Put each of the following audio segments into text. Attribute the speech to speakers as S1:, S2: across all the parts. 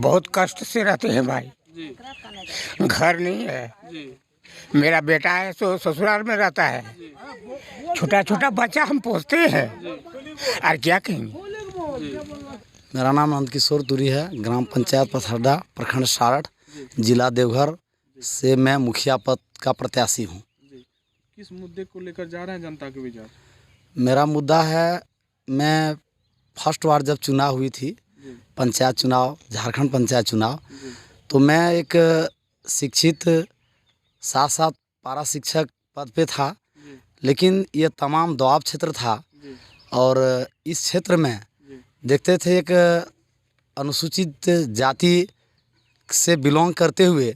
S1: बहुत कष्ट से रहते हैं भाई
S2: जी
S1: घर नहीं है।
S2: जी
S1: मेरा बेटा है सो ससुराल में रहता है।
S2: जी
S1: छोटा छोटा बच्चा हम पोसते हैं और क्या कहेंगे।
S2: जी
S3: मेरा नाम नंदकिशोर तुरी है। ग्राम पंचायत पथरडा, प्रखंड सारठ, जिला देवघर से मैं मुखिया पद का प्रत्याशी हूँ।
S2: जी किस मुद्दे को लेकर जा रहे हैं जनता के बीच आज?
S3: मेरा मुद्दा है, मैं फर्स्ट बार जब चुनाव हुई थी,
S2: जी
S3: पंचायत चुनाव, झारखंड पंचायत चुनाव,
S2: जी
S3: तो मैं एक शिक्षित साथ साथ पारा शिक्षक पद पे था,
S2: जी
S3: लेकिन ये तमाम दोआब क्षेत्र था
S2: जी
S3: और इस क्षेत्र में
S2: जी
S3: देखते थे एक अनुसूचित जाति से बिलोंग करते हुए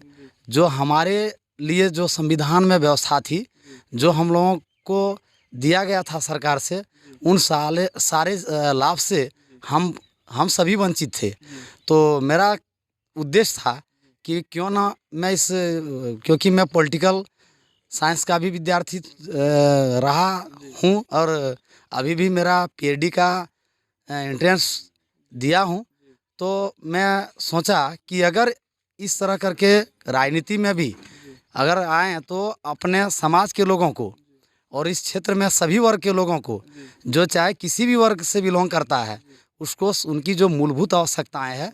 S3: जो हमारे लिए जो संविधान में व्यवस्था थी, जो हम लोगों को दिया गया था सरकार से, उन सारे लाभ से हम सभी वंचित थे। तो मेरा उद्देश्य था कि क्यों ना मैं क्योंकि मैं पॉलिटिकल साइंस का भी विद्यार्थी रहा हूँ और अभी भी मेरा पीएचडी का एंट्रेंस दिया हूँ, तो मैं सोचा कि अगर इस तरह करके राजनीति में भी अगर आए तो अपने समाज के लोगों को और इस क्षेत्र में सभी वर्ग के लोगों को, जो चाहे किसी भी वर्ग से बिलोंग करता है, उसको उनकी जो मूलभूत आवश्यकताएं हैं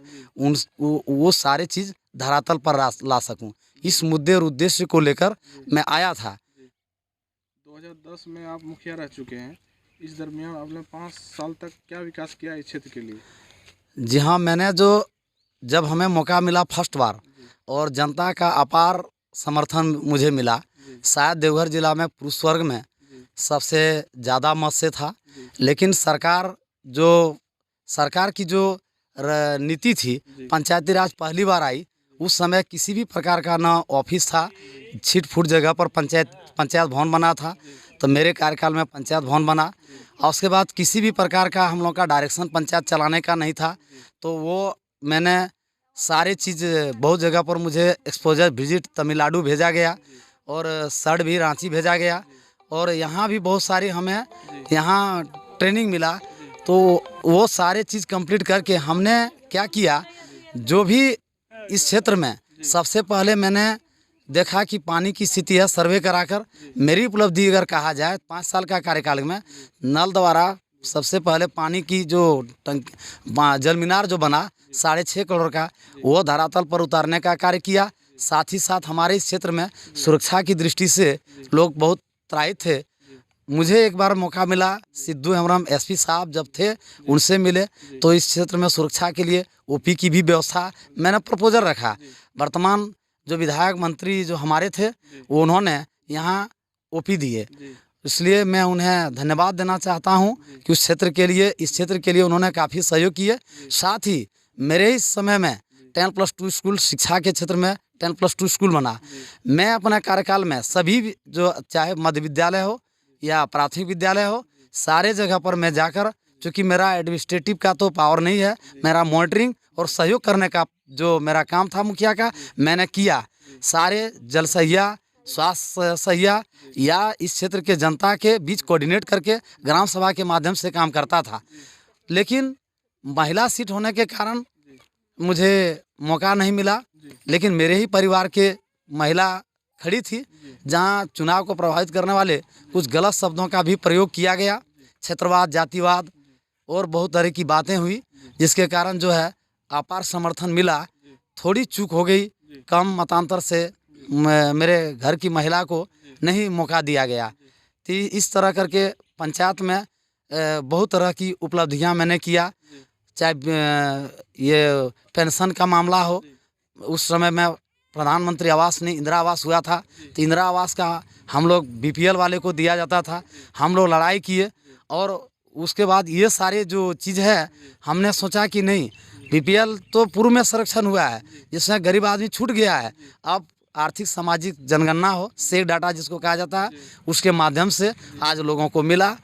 S3: वो सारे चीज़ धरातल पर ला सकूं। इस मुद्दे और उद्देश्य को लेकर मैं आया था।
S2: 2010 में आप मुखिया रह चुके हैं। इस दरमियान आपने 5 साल तक क्या विकास किया है इस क्षेत्र के लिए?
S3: जी हाँ, मैंने जब हमें मौका मिला फर्स्ट बार और जनता का अपार समर्थन मुझे मिला, शायद देवघर जिला में पुरुष वर्ग में सबसे ज़्यादा मत से था, लेकिन सरकार की जो नीति थी, पंचायती राज पहली बार आई, उस समय किसी भी प्रकार का ना ऑफिस था, छिट फुट जगह पर पंचायत भवन बना था। तो मेरे कार्यकाल में पंचायत भवन बना और उसके बाद किसी भी प्रकार का हम लोग का डायरेक्शन पंचायत चलाने का नहीं था। तो वो मैंने सारी चीज़ बहुत जगह पर मुझे एक्सपोजर विजिट तमिलनाडु भेजा गया और सड़ भी रांची भेजा गया और यहाँ भी बहुत सारी हमें यहाँ ट्रेनिंग मिला। तो वो सारे चीज़ कंप्लीट करके हमने क्या किया, जो भी इस क्षेत्र में सबसे पहले मैंने देखा कि पानी की स्थिति है, सर्वे कराकर मेरी उपलब्धि अगर कहा जाए 5 साल का कार्यकाल में नल द्वारा सबसे पहले पानी की जो जल मीनार जो बना 6.5 करोड़ का, वो धरातल पर उतारने का कार्य किया। साथ ही साथ हमारे इस क्षेत्र में सुरक्षा की दृष्टि से लोग बहुत त्राहित थे। मुझे एक बार मौका मिला, सिद्धू हेम्ब्रम एसपी साहब जब थे उनसे मिले, तो इस क्षेत्र में सुरक्षा के लिए ओपी की भी व्यवस्था मैंने प्रपोजल रखा। वर्तमान जो विधायक मंत्री जो हमारे थे, वो उन्होंने यहाँ ओपी दिए, इसलिए मैं उन्हें धन्यवाद देना चाहता हूँ कि इस क्षेत्र के लिए उन्होंने काफ़ी सहयोग किए। साथ ही मेरे इस समय में 10+2 स्कूल, शिक्षा के क्षेत्र में 10+2 स्कूल बना। मैं अपने कार्यकाल में सभी जो चाहे मध्य विद्यालय हो या प्राथमिक विद्यालय हो, सारे जगह पर मैं जाकर, चूँकि मेरा एडमिनिस्ट्रेटिव का तो पावर नहीं है, मेरा मॉनिटरिंग और सहयोग करने का जो मेरा काम था मुखिया का, मैंने किया। सारे जल सहिया, स्वास्थ्य सहिया या इस क्षेत्र के जनता के बीच कोऑर्डिनेट करके ग्राम सभा के माध्यम से काम करता था। लेकिन महिला सीट होने के कारण मुझे मौका नहीं मिला, लेकिन मेरे ही परिवार के महिला खड़ी थी, जहां चुनाव को प्रभावित करने वाले कुछ गलत शब्दों का भी प्रयोग किया गया, क्षेत्रवाद, जातिवाद और बहुत तरह की बातें हुई, जिसके कारण जो है अपार समर्थन मिला। थोड़ी चूक हो गई, कम मतांतर से मेरे घर की महिला को नहीं मौका दिया गया। तो इस तरह करके पंचायत में बहुत तरह की उपलब्धियां मैंने किया, चाहे ये पेंशन का मामला हो, उस समय में प्रधानमंत्री आवास नहीं, इंदिरा आवास हुआ था, तो इंदिरा आवास का हम लोग बीपीएल वाले को दिया जाता था। हम लोग लड़ाई किए और उसके बाद ये सारे जो चीज़ है, हमने सोचा कि नहीं, बीपीएल तो पूर्व में संरक्षण हुआ है, जिसमें गरीब आदमी छूट गया है। अब आर्थिक सामाजिक जनगणना हो, सेक डाटा जिसको कहा जाता है, उसके माध्यम से आज लोगों को मिला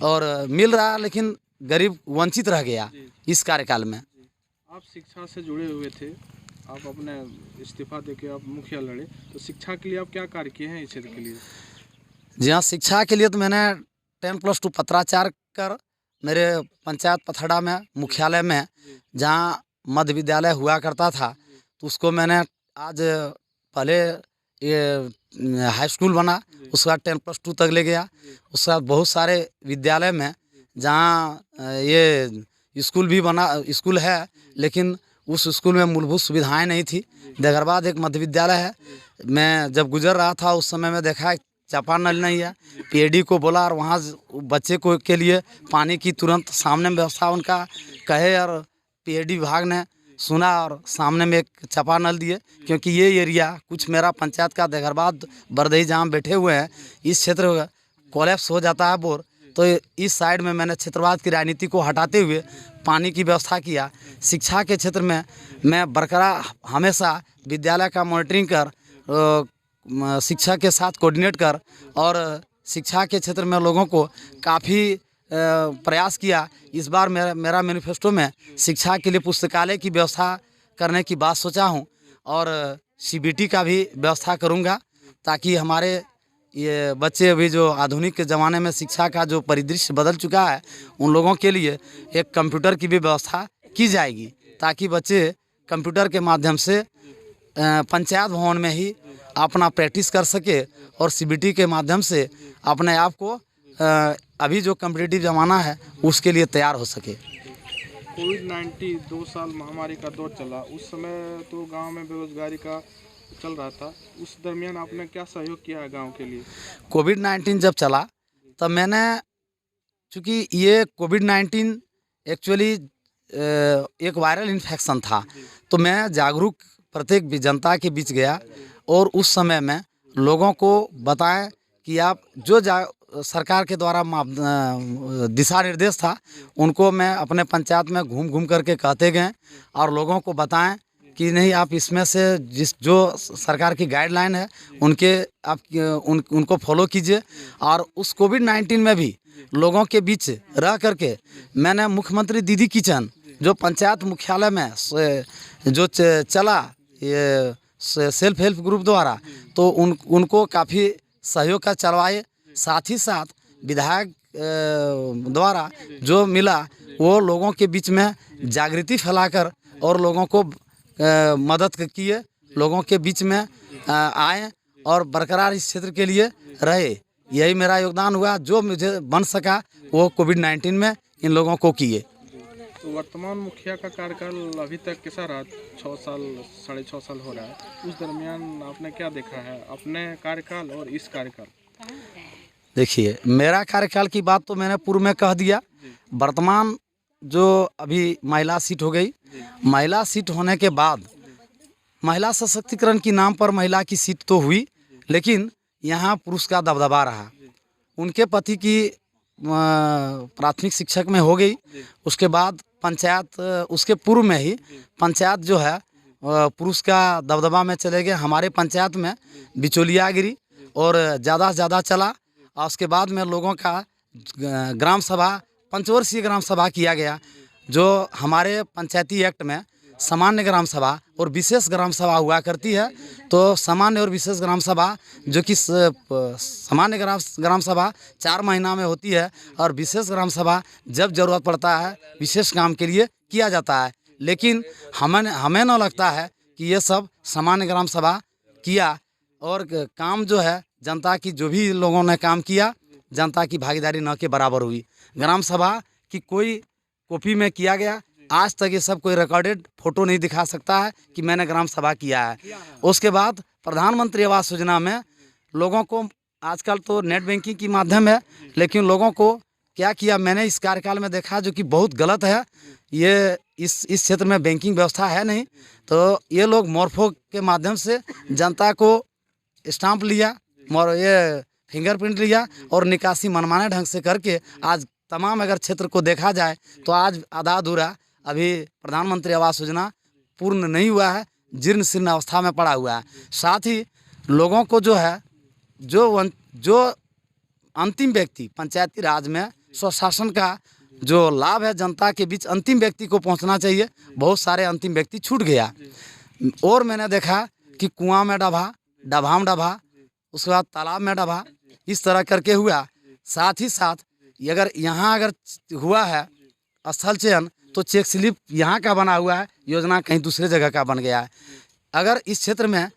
S3: और मिल रहा, लेकिन गरीब वंचित रह गया इस कार्यकाल में।
S2: आप शिक्षा से जुड़े हुए थे, आप अपने इस्तीफा देके आप मुखिया लड़े, तो शिक्षा के लिए आप क्या कार्य किए हैं इस क्षेत्र के लिए?
S3: जी हाँ, शिक्षा के लिए तो मैंने 10+2 पत्राचार कर मेरे पंचायत पथरडा में मुख्यालय में, जहाँ मध्य विद्यालय हुआ करता था, तो उसको मैंने आज पहले ये हाई स्कूल बना, उसके बाद 10+2 तक ले गया। उसके बाद बहुत सारे विद्यालय में जहाँ ये स्कूल भी बना, स्कूल है, लेकिन उस स्कूल में मूलभूत सुविधाएं नहीं थी। देगरबाद एक मध्य विद्यालय है, मैं जब गुजर रहा था उस समय में देखा चापानल नहीं है। पीएडी को बोला और वहाँ बच्चे को के लिए पानी की तुरंत सामने में व्यवस्था उनका कहे, और पीएडी विभाग ने सुना और सामने में एक चापानल दिए। क्योंकि ये एरिया कुछ मेरा पंचायत का देगरबाद बरदही जहाँ बैठे हुए हैं, इस क्षेत्र कोलैप्स हो जाता है बोर, तो इस साइड में मैंने क्षेत्रवाद की राजनीति को हटाते हुए पानी की व्यवस्था किया। शिक्षा के क्षेत्र में मैं बरकरार हमेशा विद्यालय का मॉनिटरिंग कर, शिक्षा के साथ कोऑर्डिनेट कर, और शिक्षा के क्षेत्र में लोगों को काफ़ी प्रयास किया। इस बार मेरा मैनिफेस्टो में शिक्षा के लिए पुस्तकालय की व्यवस्था करने की बात सोचा हूँ, और सीबीटी का भी व्यवस्था करूँगा, ताकि हमारे ये बच्चे अभी जो आधुनिक ज़माने में शिक्षा का जो परिदृश्य बदल चुका है, उन लोगों के लिए एक कंप्यूटर की भी व्यवस्था की जाएगी, ताकि बच्चे कंप्यूटर के माध्यम से पंचायत भवन में ही अपना प्रैक्टिस कर सके, और सीबीटी के माध्यम से अपने आप को अभी जो कम्पिटिटिव ज़माना है उसके लिए तैयार हो सके।
S2: कोविड-19 2 साल महामारी का दौर चला, उस समय तो गांव में बेरोजगारी का चल रहा था, उस दरमियान आपने क्या सहयोग किया है गांव के लिए?
S3: कोविड-19 जब चला तब मैंने, चूँकि ये कोविड-19 एक्चुअली एक वायरल इन्फेक्शन था, तो मैं जागरूक प्रत्येक जनता के बीच गया, और उस समय में लोगों को बताएं कि आप जो सरकार के द्वारा दिशा निर्देश था, उनको मैं अपने पंचायत में घूम घूम करके कहते गए, और लोगों को बताएं कि नहीं, आप इसमें से जो सरकार की गाइडलाइन है उनको फॉलो कीजिए। और उस कोविड-19 में भी लोगों के बीच रह करके मैंने मुख्यमंत्री दीदी किचन जो पंचायत मुख्यालय में जो चला, ये सेल्फ हेल्प ग्रुप द्वारा, तो उनको काफ़ी सहयोग का चलवाए। साथ ही साथ विधायक द्वारा जो मिला वो लोगों के बीच में जागृति फैलाकर और लोगों को मदद किए, लोगों के बीच में आए और बरकरार इस क्षेत्र के लिए रहे। यही मेरा योगदान हुआ, जो मुझे बन सका वो कोविड-19 में इन लोगों को किए।
S2: तो वर्तमान मुखिया का कार्यकाल अभी तक कैसा रहा? 6 साल 6.5 साल हो रहा है, उस दरमियान आपने क्या देखा है अपने कार्यकाल और इस कार्यकाल?
S3: देखिए, मेरा कार्यकाल की बात तो मैंने पूर्व में कह दिया। वर्तमान जो अभी महिला सीट हो गई, महिला सीट होने के बाद महिला सशक्तिकरण की नाम पर महिला की सीट तो हुई, लेकिन यहाँ पुरुष का दबदबा रहा। उनके पति की प्राथमिक शिक्षक में हो गई, उसके बाद पंचायत, उसके पूर्व में ही पंचायत जो है पुरुष का दबदबा में चले गए। हमारे पंचायत में बिचौलियागिरी और ज़्यादा से ज़्यादा चला, और उसके बाद में लोगों का ग्राम सभा, पंचवर्षीय ग्राम सभा किया गया। जो हमारे पंचायती एक्ट में सामान्य ग्राम सभा और विशेष ग्राम सभा हुआ करती है, तो सामान्य और विशेष ग्राम सभा, जो कि सामान्य ग्राम सभा 4 महीना में होती है, और विशेष ग्राम सभा जब ज़रूरत पड़ता है विशेष काम के लिए किया जाता है। लेकिन हमें न लगता है कि ये सब सामान्य ग्राम सभा किया, और काम जो है जनता की, जो भी लोगों ने काम किया, जनता की भागीदारी न के बराबर हुई। ग्राम सभा की कोई कॉपी में किया गया, आज तक ये सब कोई रिकॉर्डेड फोटो नहीं दिखा सकता है कि मैंने ग्राम सभा किया है। उसके बाद प्रधानमंत्री आवास योजना में लोगों को, आजकल तो नेट बैंकिंग की माध्यम है, लेकिन लोगों को क्या किया मैंने इस कार्यकाल में देखा, जो कि बहुत गलत है। ये इस क्षेत्र में बैंकिंग व्यवस्था है नहीं, तो ये लोग मोरफो के माध्यम से जनता को स्टाम्प लिया, ये फिंगरप्रिंट लिया, और निकासी मनमाने ढंग से करके आज तमाम अगर क्षेत्र को देखा जाए तो आज आधा अधूरा अभी प्रधानमंत्री आवास योजना पूर्ण नहीं हुआ है, जीर्ण शीर्ण अवस्था में पड़ा हुआ है। साथ ही लोगों को जो है, जो अंतिम व्यक्ति पंचायती राज में स्वशासन का जो लाभ है जनता के बीच अंतिम व्यक्ति को पहुंचना चाहिए, बहुत सारे अंतिम व्यक्ति छूट गया। और मैंने देखा कि कुआं में डबा, डबा में डबा, उसके बाद तालाब में डबा, इस तरह करके हुआ। साथ ही साथ अगर यहाँ हुआ है स्थल चयन, तो चेक स्लिप यहाँ का बना हुआ है, योजना कहीं दूसरे जगह का बन गया है। अगर इस क्षेत्र में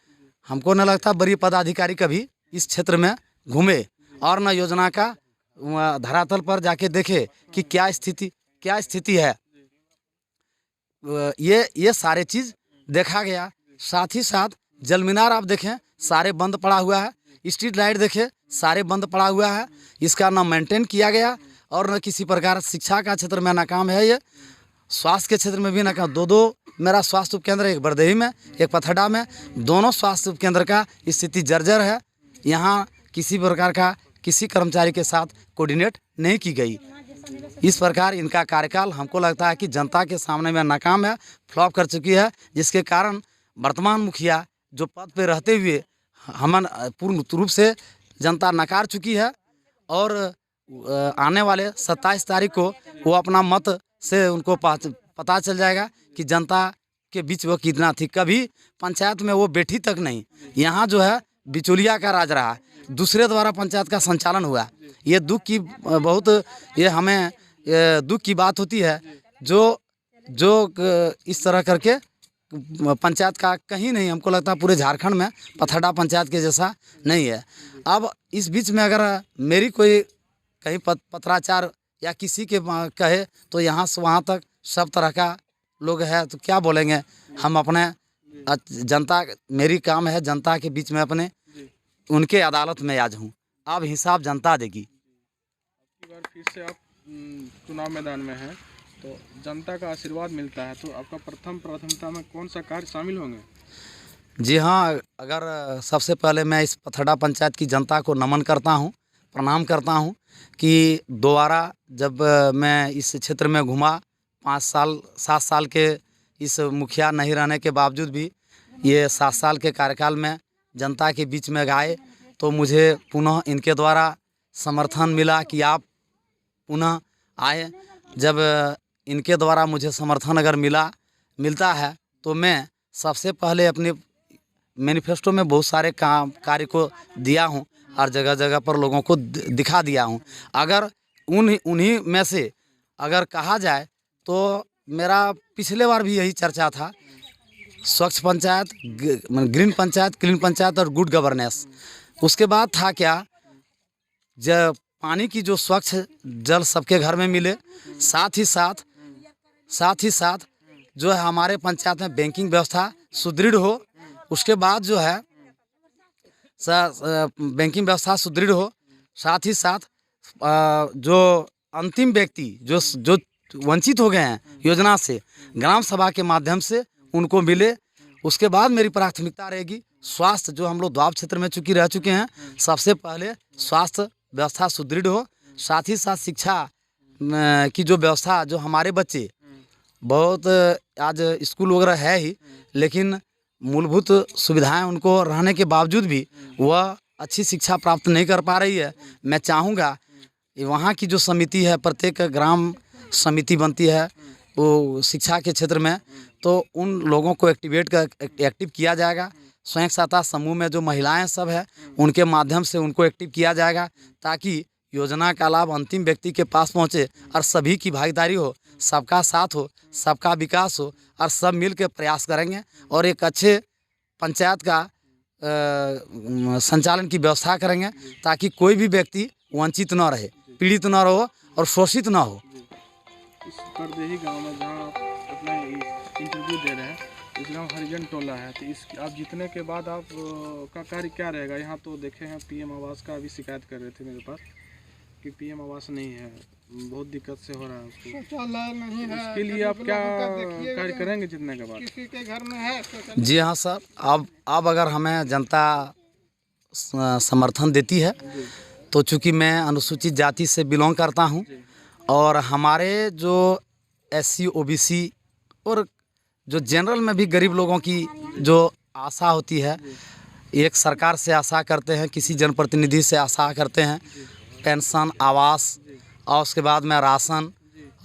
S3: हमको न लगता बड़ी पदाधिकारी कभी इस क्षेत्र में घूमे और न योजना का धरातल पर जाके देखे कि क्या स्थिति है। ये सारे चीज़ देखा गया। साथ ही साथ जल मीनार आप देखें सारे बंद पड़ा हुआ है, स्ट्रीट लाइट देखें सारे बंद पड़ा हुआ है। इसका न मेंटेन किया गया और न किसी प्रकार शिक्षा का क्षेत्र में नाकाम है। ये स्वास्थ्य के क्षेत्र में भी नाकाम। दो मेरा स्वास्थ्य उपकेंद्र, एक बरदेही में एक पथड़ा में, दोनों स्वास्थ्य उपकेंद्र का स्थिति जर्जर है। यहाँ किसी प्रकार का किसी कर्मचारी के साथ कोऑर्डिनेट नहीं की गई। इस प्रकार इनका कार्यकाल हमको लगता है कि जनता के सामने में नाकाम है, फ्लॉप कर चुकी है, जिसके कारण वर्तमान मुखिया जो पद पे रहते हुए हमन पूर्ण रूप से जनता नकार चुकी है। और आने वाले 27 तारीख को वो अपना मत से उनको पता चल जाएगा कि जनता के बीच वो कितना थी। कभी पंचायत में वो बैठी तक नहीं। यहाँ जो है बिचौलिया का राज रहा, दूसरे द्वारा पंचायत का संचालन हुआ। ये दुख की बहुत ये हमें दुख की बात होती है जो इस तरह करके पंचायत का कहीं नहीं, हमको लगता है पूरे झारखंड में पथड़ा पंचायत के जैसा नहीं है। अब इस बीच में अगर मेरी कोई कहीं पत्राचार या किसी के कहे तो यहाँ से वहाँ तक सब तरह का लोग है, तो क्या बोलेंगे हम अपने जनता, मेरी काम है जनता के बीच में अपने उनके अदालत में आज हूँ। अब हिसाब जनता देगी।
S2: बार फिर से आप चुनाव मैदान में हैं तो जनता का आशीर्वाद मिलता है, तो आपका प्रथम प्राथमिकता में कौन सा कार्य शामिल होंगे?
S3: जी हाँ, अगर सबसे पहले मैं इस पथड़ा पंचायत की जनता को नमन करता हूँ, प्रणाम करता हूँ कि दोबारा जब मैं इस क्षेत्र में घूमा 7 साल के इस मुखिया नहीं रहने के बावजूद भी ये 7 साल के कार्यकाल में जनता के बीच में आए तो मुझे पुनः इनके द्वारा समर्थन मिला कि आप पुनः आए। जब इनके द्वारा मुझे समर्थन अगर मिलता है तो मैं सबसे पहले अपने मैनिफेस्टो में बहुत सारे कार्य को दिया हूँ और जगह जगह पर लोगों को दिखा दिया हूँ। अगर उन्हीं में से अगर कहा जाए तो मेरा पिछले बार भी यही चर्चा था, स्वच्छ पंचायत, ग्रीन पंचायत, क्लीन पंचायत और गुड गवर्नेंस। उसके बाद था क्या, जब पानी की जो स्वच्छ जल सबके घर में मिले, साथ ही साथ जो है हमारे पंचायत में बैंकिंग व्यवस्था सुदृढ़ हो। उसके बाद जो है बैंकिंग व्यवस्था सुदृढ़ हो, साथ ही साथ जो अंतिम व्यक्ति जो वंचित हो गए हैं योजना से, ग्राम सभा के माध्यम से उनको मिले। उसके बाद मेरी प्राथमिकता रहेगी स्वास्थ्य, जो हम लोग द्वाब क्षेत्र में रह चुके हैं। सबसे पहले स्वास्थ्य व्यवस्था सुदृढ़ हो, साथ ही साथ शिक्षा की जो व्यवस्था, जो हमारे बच्चे बहुत आज स्कूल वगैरह है ही, लेकिन मूलभूत सुविधाएं उनको रहने के बावजूद भी वह अच्छी शिक्षा प्राप्त नहीं कर पा रही है। मैं चाहूँगा वहाँ की जो समिति है, प्रत्येक ग्राम समिति बनती है वो शिक्षा के क्षेत्र में, तो उन लोगों को एक्टिव किया जाएगा। स्वयं सहायता समूह में जो महिलाएं सब है उनके माध्यम से उनको एक्टिव किया जाएगा, ताकि योजना का लाभ अंतिम व्यक्ति के पास पहुंचे और सभी की भागीदारी हो, सबका साथ हो, सबका विकास हो और सब मिल के प्रयास करेंगे और एक अच्छे पंचायत का संचालन की व्यवस्था करेंगे, ताकि कोई भी व्यक्ति वंचित न रहे, पीड़ित न रहो और शोषित न हो।
S2: इस बरदेही गांव में जहां आप अपना इंटरव्यू दे रहे हैं, इस गांव हरिजन टोला है, तो इस आप जीतने के बाद आप का कार्य क्या रहेगा? यहाँ तो देखे हैं पीएम आवास का भी शिकायत कर रहे थे मेरे पास कि पीएम आवास नहीं है, बहुत दिक्कत से हो रहा है उसको,
S4: शौचालय नहीं है।
S2: उसके लिए आप क्या कार्य करेंगे जीतने के बाद?
S4: किसी के घर में है
S3: जी हाँ सर, अब अगर हमें जनता समर्थन देती है तो चूँकि मैं अनुसूचित जाति से बिलोंग करता हूँ और हमारे जो SC OBC और जो जनरल में भी गरीब लोगों की जो आशा होती है, एक सरकार से आशा करते हैं, किसी जनप्रतिनिधि से आशा करते हैं पेंशन, आवास और उसके बाद में राशन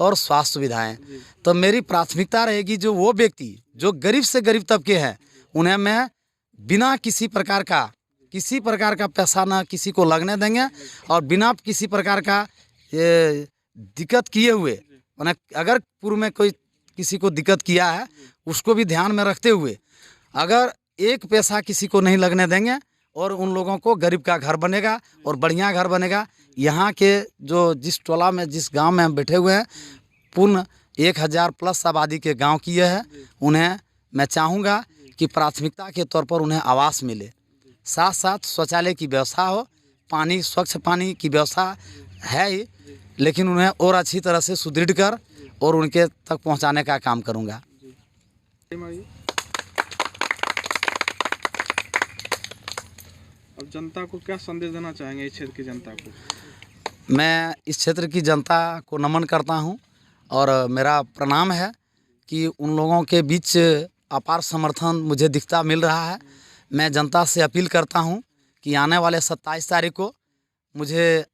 S3: और स्वास्थ्य सुविधाएं। तो मेरी प्राथमिकता रहेगी जो वो व्यक्ति जो गरीब से गरीब तबके हैं, उन्हें मैं बिना किसी प्रकार का पैसा ना किसी को लगने देंगे और बिना किसी प्रकार का दिक्कत किए हुए, उन्हें अगर पूर्व में कोई किसी को दिक्कत किया है उसको भी ध्यान में रखते हुए अगर एक पैसा किसी को नहीं लगने देंगे और उन लोगों को गरीब का घर बनेगा और बढ़िया घर बनेगा। यहाँ के जो जिस टोला में जिस गांव में हम बैठे हुए हैं पूर्ण 1000+ आबादी के गांव की यह है। उन्हें मैं चाहूँगा कि प्राथमिकता के तौर पर उन्हें आवास मिले, साथ साथ शौचालय की व्यवस्था हो, पानी स्वच्छ पानी की व्यवस्था है ही, लेकिन उन्हें और अच्छी तरह से सुदृढ़ कर और उनके तक पहुंचाने का काम करूंगा।
S2: अब जनता को क्या संदेश देना चाहेंगे, इस क्षेत्र की जनता को?
S3: मैं इस क्षेत्र की जनता को नमन करता हूं और मेरा प्रणाम है कि उन लोगों के बीच अपार समर्थन मुझे दिखता मिल रहा है। मैं जनता से अपील करता हूं कि आने वाले 27 तारीख को मुझे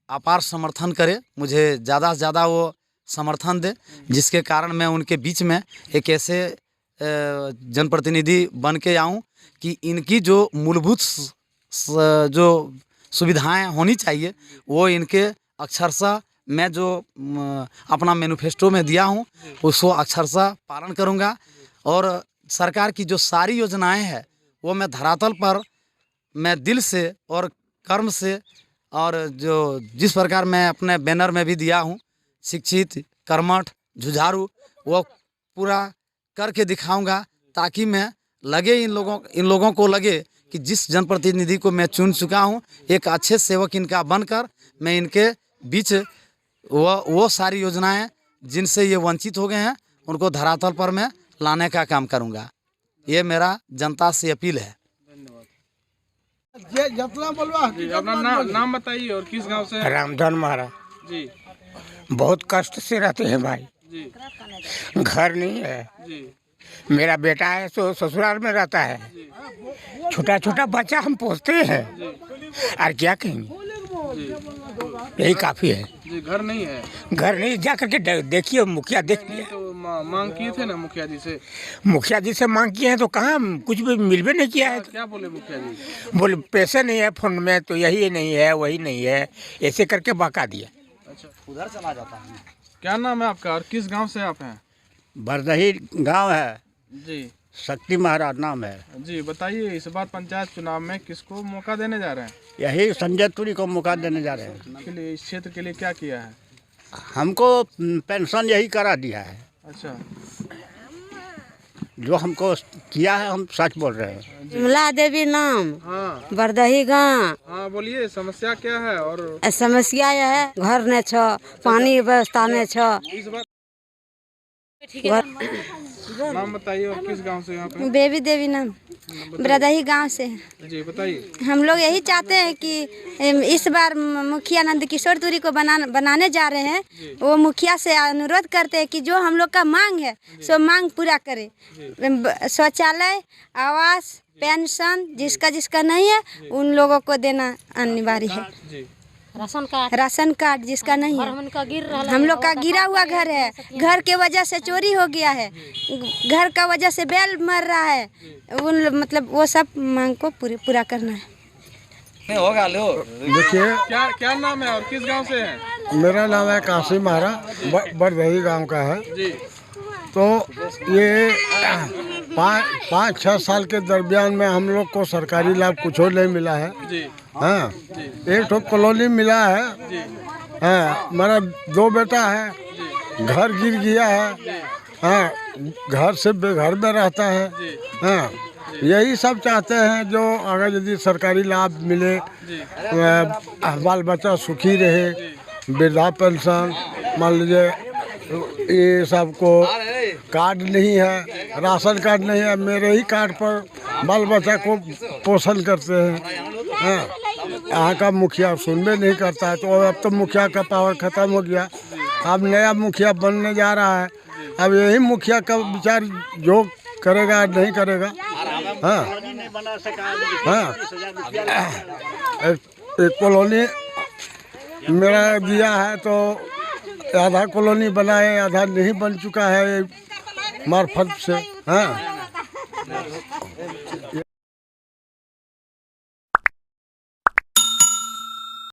S3: अपार समर्थन करे, मुझे ज़्यादा से ज़्यादा वो समर्थन दे, जिसके कारण मैं उनके बीच में एक ऐसे जनप्रतिनिधि बन के आऊँ कि इनकी जो मूलभूत जो सुविधाएं होनी चाहिए वो इनके अक्षरशः मैं जो अपना मैनिफेस्टो में दिया हूँ उसको अक्षरशः पालन करूँगा और सरकार की जो सारी योजनाएं हैं वो मैं धरातल पर मैं दिल से और कर्म से और जो जिस प्रकार मैं अपने बैनर में भी दिया हूँ शिक्षित, कर्मठ, जुझारू, वो पूरा करके दिखाऊंगा ताकि मैं लगे इन लोगों को लगे कि जिस जनप्रतिनिधि को मैं चुन चुका हूँ एक अच्छे सेवक इनका बनकर मैं इनके बीच वो सारी योजनाएं जिनसे ये वंचित हो गए हैं उनको धरातल पर मैं लाने का काम करूँगा। ये मेरा जनता से अपील है।
S2: जी, अपना नाम बताइए और किस गांव से?
S1: रामधन महाराज
S2: जी।
S1: बहुत कष्ट से रहते हैं भाई
S2: जी।
S1: घर नहीं है
S2: जी।
S1: मेरा बेटा है सो ससुराल में रहता है, छोटा छोटा बच्चा हम पोसते हैं और क्या कहेंगे, यही काफ़ी है।
S2: जी, घर नहीं है?
S1: घर नहीं, जा करके देखिए, मुखिया देख लिया
S2: तो मांग किए थे ना मुखिया जी से?
S1: मुखिया जी से मांग किए हैं तो कहाँ कुछ भी मिलवे नहीं किया है।
S2: क्या बोले मुखिया जी?
S1: बोले पैसे नहीं है फोन में तो यही नहीं है वही नहीं है, ऐसे करके बका दिया।
S2: अच्छा, उधर चला जाता है। क्या नाम है आपका और किस गांव से आप हैं?
S5: बरदही गांव है
S2: जी।
S5: शक्ति महाराज नाम है।
S2: जी, बताइए इस बार पंचायत चुनाव में किसको मौका देने जा रहे हैं?
S5: यही संजय तुरी को मौका देने जा रहे हैं।
S2: के लिए इस क्षेत्र के लिए क्या किया है?
S5: हमको पेंशन यही करा दिया है।
S2: अच्छा,
S5: जो हमको किया है हम सच बोल रहे हैं।
S6: विमला देवी नाम,
S2: हाँ
S6: बरदही गाँव।
S2: हाँ, बोलिए समस्या क्या है? और
S6: समस्या यह है घर ने छ, पानी व्यवस्था ने छ।
S2: इस बार नाम बताइए और किस गांव से यहाँ पे?
S6: बेबी देवी नाम, बरदही गांव से।
S2: जी, बताइए।
S6: हम लोग यही चाहते हैं कि इस बार मुखिया नंद किशोर तुरी को बनाने जा रहे हैं, वो मुखिया से अनुरोध करते हैं कि जो हम लोग का मांग है सो मांग पूरा करे। शौचालय, आवास, पेंशन जिसका जिसका नहीं है उन लोगों को देना अनिवार्य है।
S2: जी।
S6: राशन कार्ड जिसका नहीं है, हम लोग का गिरा हुआ घर है, घर के वजह से चोरी हो गया है, घर का वजह से बैल मर रहा है, उन मतलब वो सब मांग को पूरा करना है।
S3: होगा लो।
S7: देखिए,
S2: क्या नाम है और किस गांव से है?
S7: मेरा नाम है काशी महारा, बरदही गांव का है।
S2: जी।
S7: तो ये 5-6 साल के दरमियान में हम लोग को सरकारी लाभ कुछ और नहीं मिला है।
S2: जी।
S7: हाँ, एक तो कॉलोनी मिला है।
S2: जी।
S7: हाँ, मेरा 2 बेटा है, घर गिर गया है। हाँ, घर से बेघर में रहता है। हाँ, यही सब चाहते हैं जो अगर यदि सरकारी लाभ मिले, बाल बच्चा सुखी रहे, वृद्धा पेंशन, मान लीजिए ये सबको कार्ड नहीं है, राशन कार्ड नहीं है, मेरे ही कार्ड पर बाल बच्चा को पोषण करते हैं। हाँ, यहाँ का मुखिया सुनबे नहीं करता है, तो अब तो मुखिया का पावर खत्म हो गया, अब नया मुखिया बनने जा रहा है। अब यही मुखिया का विचार जो करेगा नहीं करेगा। हाँ हाँ, एक कॉलोनी मेरा दिया है तो आधा कॉलोनी बनाए, आधा नहीं बन चुका है मार्फत से। हाँ,